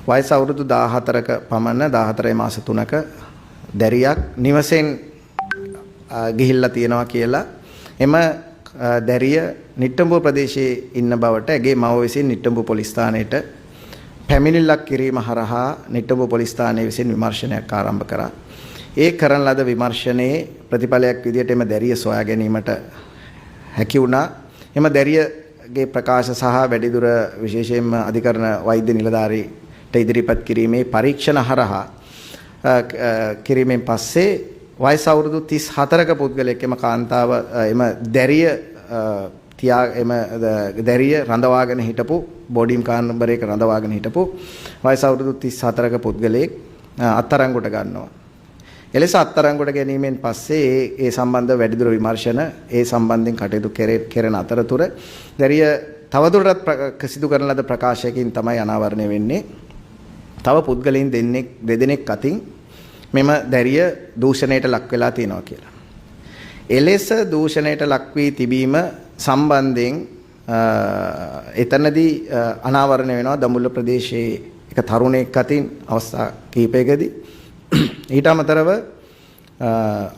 වයස අවුරුදු 14ක පමණ 14 මාස 3ක දැරියක් නිවසෙන් ගිහිල්ලා තියෙනවා කියලා එම දැරිය නිට්ටඹුව ප්‍රදේශයේ ඉන්න බවට ඇගේ මව විසින් නිට්ටඹුව පොලිස් ස්ථානයට පැමිණිල්ලක් කිරීම හරහා නිට්ටඹුව පොලිස් ස්ථානයේ විසින් විමර්ශනයක් ආරම්භ කරා. ඒ කරන ලද විමර්ශනයේ ප්‍රතිඵලයක් විදිහට එම දැරිය සොයා ගැනීමට හැකි වුණා. එම දැරියගේ ප්‍රකාශ සහ වැඩිදුර විශේෂයෙන්ම අධිකරණ වෛද්‍ය නිලධාරීට ඉදිරිපත් කිරීමේ පරීක්ෂණ හරහා කිරීමෙන් පස්සේ වයස අවුරුදු 34ක පුද්ගලයෙක් එම කාන්තාව එම දැරිය එම දැරිය රඳවාගෙන හිටපු බෝඩිම් කාමරයක රඳවාගෙන හිටපු වයස අවුරුදු 34ක පුද්ගලයෙක් අත්අඩංගුවට ගන්නවා. එලෙස අත්අඩංගුවට ගැනීමෙන් පස්සේ ඒ සම්බන්ධ වැඩිදුර විමර්ශන ඒ සම්බන්ධයෙන් කටයුතු කෙරෙන අතරතුර දැරිය තවදුරටත් සිදු කරන ලද ප්‍රකාශයකින් තමයි අනාවරණය වෙන්නේ. තව පුද්ගලයන් දෙදෙනෙක් අතින් මෙම දැරිය දූෂණයට ලක් වෙලා තියෙනවා කියලා. එලෙස දූෂණයට ලක් වී තිබීම සම්බන්ධයෙන් එතනදී අනාවරණය වෙනවා දඹුල්ල ප්‍රදේශයේ එක තරුණයෙක් අතින් අවස්ථා කිහිපයකදී. ඊට අමතරව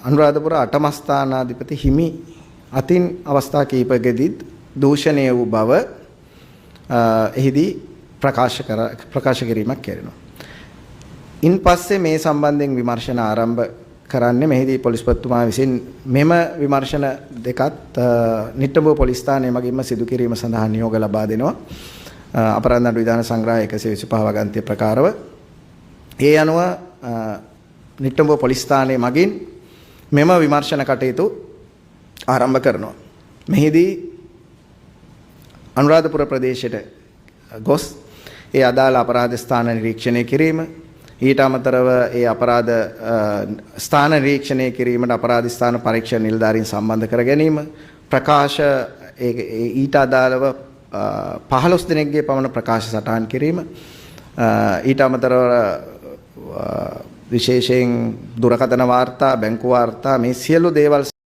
අනුරාධපුර අටමස්ථානාධිපති හිමි අතින් අවස්ථා කිහිපයකදී දූෂණය වූ බව එහිදී ප්‍රකාශ කිරීමක් කෙරෙනවා. ඉන් පස්සේ මේ සම්බන්ධයෙන් විමර්ශන ආරම්භ කරන්නේ මෙහිදී පොලිස්පතිතුමා විසින් මෙම විමර්ශන දෙකත් නිට්ටඹුව පොලිස් ස්ථානයේ මගින්ම සිදු කිරීම සඳහා නියෝග ලබා දෙනවා. අපරාධ නඩු විධාන සංග්‍රහය 125 වගන්තිය ප්‍රකාරව ඒ අනුව නිට්ටඹුව පොලිස් ස්ථානයේ මගින් මෙම විමර්ශන කටයුතු ආරම්භ කරනවා. මෙහිදී අනුරාධපුර ප්‍රදේශයට ගොස් ඒ අදාළ අපරාධ ස්ථාන නිරීක්ෂණය කිරීම ඊට අමතරව ඒ අපරාධ ස්ථාන නිරීක්ෂණය කිරීමට අපරාධ ස්ථාන පරීක්ෂණ නිලධාරීන් සම්බන්ධ කර ගැනීම ප්‍රකාශ ඊට අදාළව 15 දිනකගේ පමණ ප්‍රකාශ සටහන් කිරීම ඊට අමතරව විශේෂයෙන් දුරකථන වාර්තා බැංකු වාර්තා මේ සියලු දේවල්